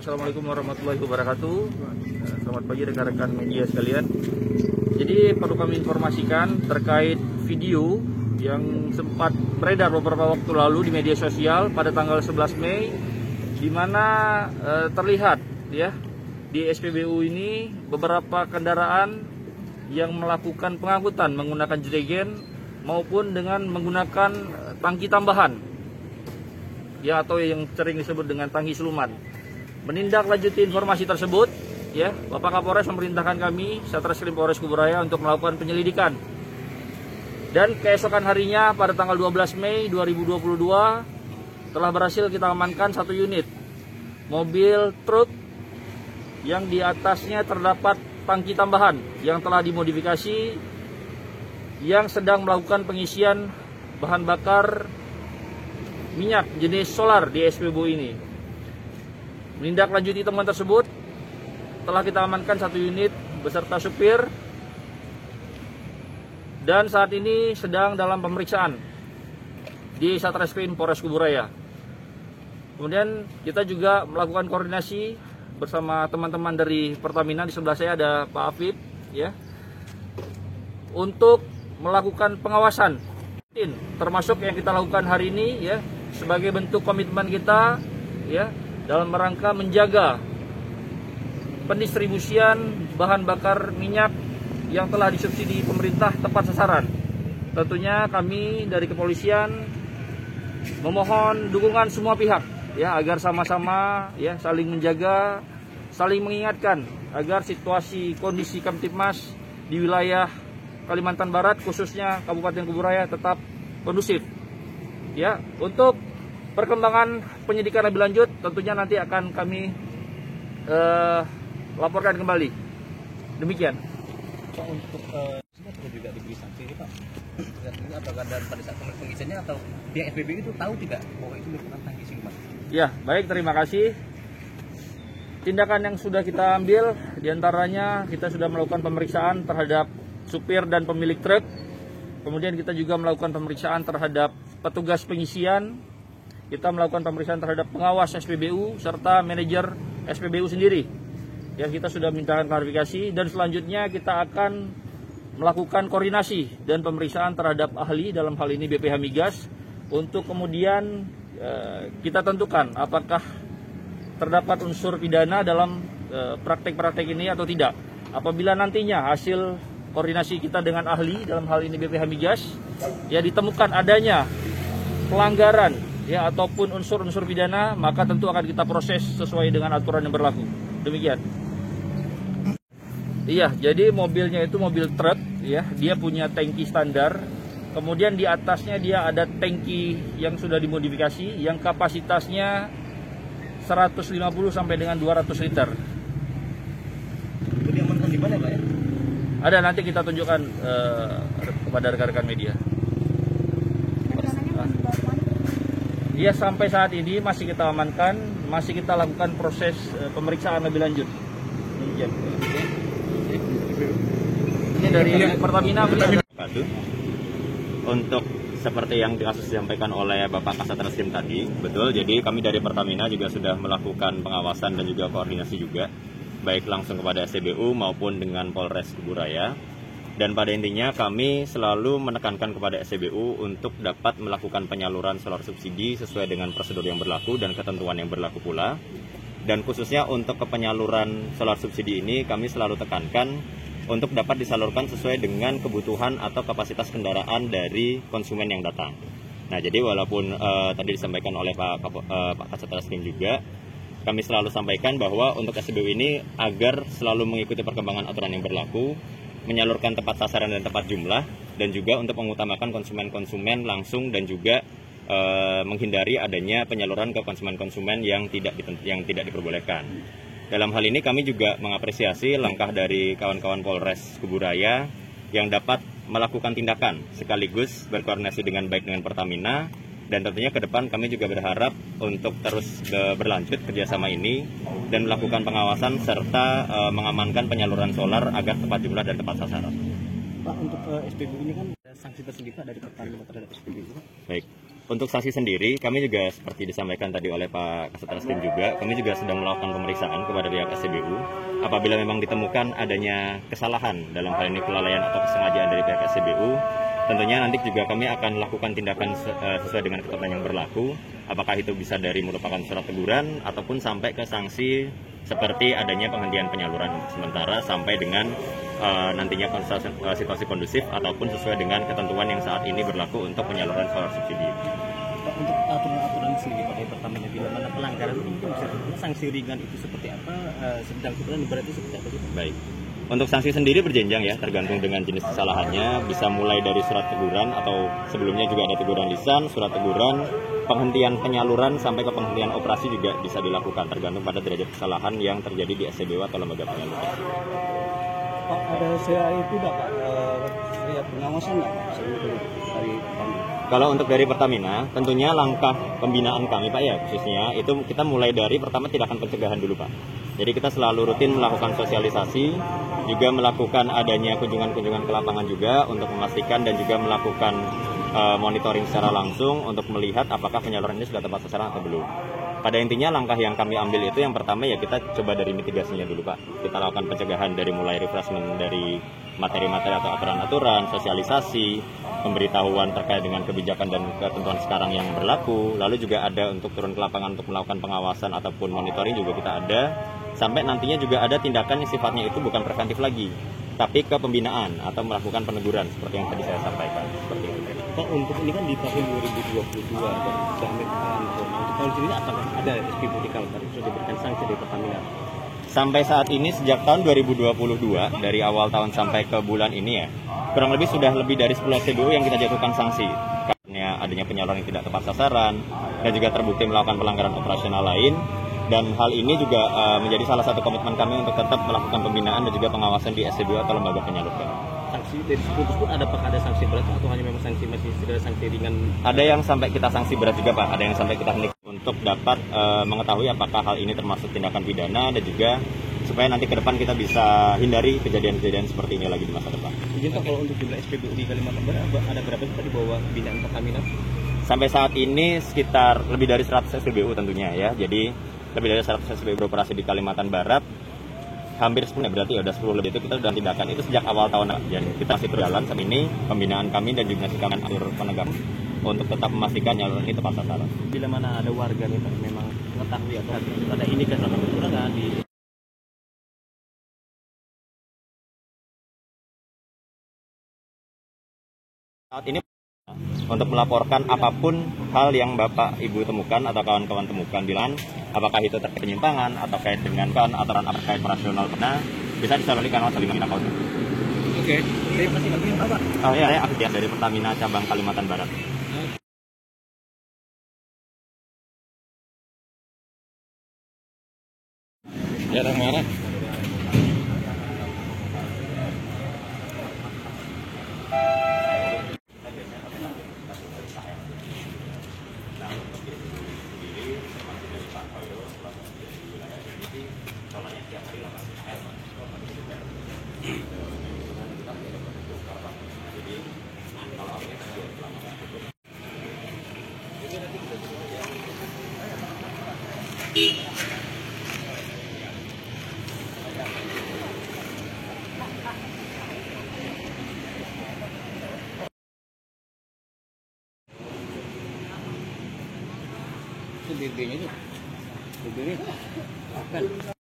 Assalamualaikum warahmatullahi wabarakatuh. Selamat pagi rekan-rekan media sekalian. Jadi perlu kami informasikan terkait video yang sempat beredar beberapa waktu lalu di media sosial pada tanggal 11 Mei, di mana terlihat ya di SPBU ini beberapa kendaraan yang melakukan pengangkutan menggunakan jerigen maupun dengan menggunakan tangki tambahan, ya, atau yang sering disebut dengan tangki seluman. Menindaklanjuti informasi tersebut, ya, Bapak Kapolres memerintahkan kami Satreskrim Polres Kuburaya untuk melakukan penyelidikan. Dan keesokan harinya pada tanggal 12 Mei 2022 telah berhasil kita amankan satu unit mobil truk yang di atasnya terdapat tangki tambahan yang telah dimodifikasi, yang sedang melakukan pengisian bahan bakar minyak jenis solar di SPBU ini. Menindaklanjuti temuan tersebut, telah kita amankan satu unit beserta supir dan saat ini sedang dalam pemeriksaan di Satreskrim Polres Kuburaya. Kemudian kita juga melakukan koordinasi bersama teman-teman dari Pertamina. Di sebelah saya ada Pak Afif, ya, untuk melakukan pengawasan, termasuk yang kita lakukan hari ini, ya, sebagai bentuk komitmen kita, ya, dalam rangka menjaga pendistribusian bahan bakar minyak yang telah disubsidi pemerintah tepat sasaran. Tentunya kami dari kepolisian memohon dukungan semua pihak, ya, agar sama-sama, ya, saling menjaga, saling mengingatkan agar situasi kondisi Kamtibmas di wilayah Kalimantan Barat, khususnya Kabupaten Kuburaya, tetap kondusif. Ya, untuk perkembangan penyidikan lebih lanjut tentunya nanti akan kami laporkan kembali. Demikian. Pak, untuk perlu juga diberi sanksi ini, Pak. Ini apakah pada saat pengisiannya atau pihak SPBU itu tahu tidak bahwa itu merupakan tangki seluman? Ya, baik, terima kasih. Tindakan yang sudah kita ambil diantaranya kita sudah melakukan pemeriksaan terhadap supir dan pemilik truk. Kemudian kita juga melakukan pemeriksaan terhadap petugas pengisian. Kita melakukan pemeriksaan terhadap pengawas SPBU serta manajer SPBU sendiri. Ya, kita sudah mintakan klarifikasi dan selanjutnya kita akan melakukan koordinasi dan pemeriksaan terhadap ahli, dalam hal ini BPH Migas, untuk kemudian kita tentukan apakah terdapat unsur pidana dalam praktek-praktek ini atau tidak. Apabila nantinya hasil koordinasi kita dengan ahli, dalam hal ini BPH Migas, ya, ditemukan adanya pelanggaran, ya, ataupun unsur-unsur pidana, maka tentu akan kita proses sesuai dengan aturan yang berlaku. Demikian. Iya, jadi mobilnya itu mobil truk, ya, dia punya tangki standar. Kemudian di atasnya dia ada tangki yang sudah dimodifikasi yang kapasitasnya 150 sampai dengan 200 liter. Itu diamankan di mana, Pak, ya? Ada, nanti kita tunjukkan kepada rekan-rekan media. Ya, sampai saat ini masih kita amankan, masih kita lakukan proses pemeriksaan lebih lanjut. Ini dari Pertamina. Untuk seperti yang kasus disampaikan oleh Bapak Kasat Reskrim tadi, betul. Jadi kami dari Pertamina juga sudah melakukan pengawasan dan juga koordinasi juga, baik langsung kepada SPBU maupun dengan Polres Kuburaya. Dan pada intinya kami selalu menekankan kepada SPBU untuk dapat melakukan penyaluran solar subsidi sesuai dengan prosedur yang berlaku dan ketentuan yang berlaku pula. Dan khususnya untuk penyaluran solar subsidi ini kami selalu tekankan untuk dapat disalurkan sesuai dengan kebutuhan atau kapasitas kendaraan dari konsumen yang datang. Nah, jadi walaupun tadi disampaikan oleh Pak Kasat Reskrim juga, kami selalu sampaikan bahwa untuk SPBU ini agar selalu mengikuti perkembangan aturan yang berlaku, menyalurkan tepat sasaran dan tepat jumlah, dan juga untuk mengutamakan konsumen-konsumen langsung dan juga menghindari adanya penyaluran ke konsumen-konsumen yang tidak diperbolehkan. Dalam hal ini kami juga mengapresiasi langkah dari kawan-kawan Polres Kuburaya yang dapat melakukan tindakan sekaligus berkoordinasi dengan baik dengan Pertamina, dan tentunya ke depan kami juga berharap untuk terus berlanjut kerjasama ini dan melakukan pengawasan serta mengamankan penyaluran solar agar tepat jumlah dan tepat sasaran. Pak, untuk SPBU ini kan ada sanksi tersendiri, Pak, dari Pertamina terhadap SPBU, Pak? Baik. Untuk sanksi sendiri, kami juga seperti disampaikan tadi oleh Pak Kasat Reskrim juga, kami juga sedang melakukan pemeriksaan kepada pihak SCBU. Apabila memang ditemukan adanya kesalahan dalam hal ini kelalaian atau kesengajaan dari pihak SCBU, tentunya nanti juga kami akan lakukan tindakan sesuai dengan ketentuan yang berlaku. Apakah itu bisa dari merupakan surat teguran ataupun sampai ke sanksi seperti adanya penghentian penyaluran sementara sampai dengan nantinya situasi kondusif ataupun sesuai dengan ketentuan yang saat ini berlaku untuk penyaluran solar subsidi. Untuk aturan-aturan sendiri pada Pertamina bila mana pelanggaran ini bisa dibilang sanksi ringan itu seperti apa, sedang kemudian berarti seperti apa? Baik. Untuk sanksi sendiri berjenjang ya, tergantung dengan jenis kesalahannya, bisa mulai dari surat teguran atau sebelumnya juga ada teguran lisan, surat teguran, penghentian penyaluran sampai ke penghentian operasi juga bisa dilakukan tergantung pada derajat kesalahan yang terjadi di SCBU atau lembaga penyalur. Pak, ada saya itu Pak, saya pengawasan nggak Pak dari Pertamina? Kalau untuk dari Pertamina, tentunya langkah pembinaan kami Pak ya khususnya itu kita mulai dari pertama tindakan pencegahan dulu Pak. Jadi kita selalu rutin melakukan sosialisasi, juga melakukan adanya kunjungan-kunjungan ke lapangan juga untuk memastikan dan juga melakukan monitoring secara langsung untuk melihat apakah penyaluran ini sudah tepat sasaran atau belum. Pada intinya langkah yang kami ambil itu yang pertama ya kita coba dari mitigasinya dulu Pak. Kita lakukan pencegahan dari mulai refreshment dari materi-materi atau aturan-aturan, sosialisasi, pemberitahuan terkait dengan kebijakan dan ketentuan sekarang yang berlaku. Lalu juga ada untuk turun ke lapangan untuk melakukan pengawasan ataupun monitoring juga kita ada. Sampai nantinya juga ada tindakan yang sifatnya itu bukan preventif lagi, tapi ke pembinaan atau melakukan peneguran seperti yang tadi saya sampaikan. Seperti itu. Pak, untuk ini kan di tahun 2022 dan sudah untuk tahun ini apakah ada SP Vertikal tadi sudah diberikan sanksi dari Pertamina? Sampai saat ini sejak tahun 2022 dari awal tahun sampai ke bulan ini ya kurang lebih sudah lebih dari 10 SCBU yang kita jatuhkan sanksi karena adanya penyaluran yang tidak tepat sasaran dan juga terbukti melakukan pelanggaran operasional lain. Dan hal ini juga menjadi salah satu komitmen kami untuk tetap melakukan pembinaan dan juga pengawasan di SCBU atau lembaga penyalur kami. Sanksi dari 10 tersebut ada sanksi berat atau hanya memang sanksi masih sekedar sanksi ringan? Ada yang sampai kita sanksi berat juga Pak, ada yang sampai kita hendak untuk dapat mengetahui apakah hal ini termasuk tindakan pidana dan juga supaya nanti ke depan kita bisa hindari kejadian-kejadian seperti ini lagi di masa depan. Jadi Pak, kalau untuk jumlah SPBU di Kalimantan Barat ada berapa Pak di bawah binaan Pertamina? Sampai saat ini sekitar lebih dari 100 SPBU tentunya ya, jadi lebih dari 100 SPBU beroperasi di Kalimantan Barat, hampir 10 ya berarti ya udah 10 lebih itu kita sudah tindakan itu sejak awal tahun. Jadi kita masih berjalan saat ini pembinaan kami dan juga sikapkan atur penegak untuk tetap memastikan nyaluran ini tepat sasaran. Bila mana ada warga nih Pak memang mengetahui atau ada indikasi atau kecurangan di saat ini untuk melaporkan apapun hal yang Bapak Ibu temukan atau kawan-kawan temukan di LAN, apakah itu terkait penyimpangan atau terkait dengan aturan terkait operasional benar, bisa disalurkan kanal Salimang Account. Oke, terima kasih Pak. Oh ya, saya Akhidias dari Pertamina cabang Kalimantan Barat. Jarang marah. Itu BB-nya tuh. BB-nya. Kan.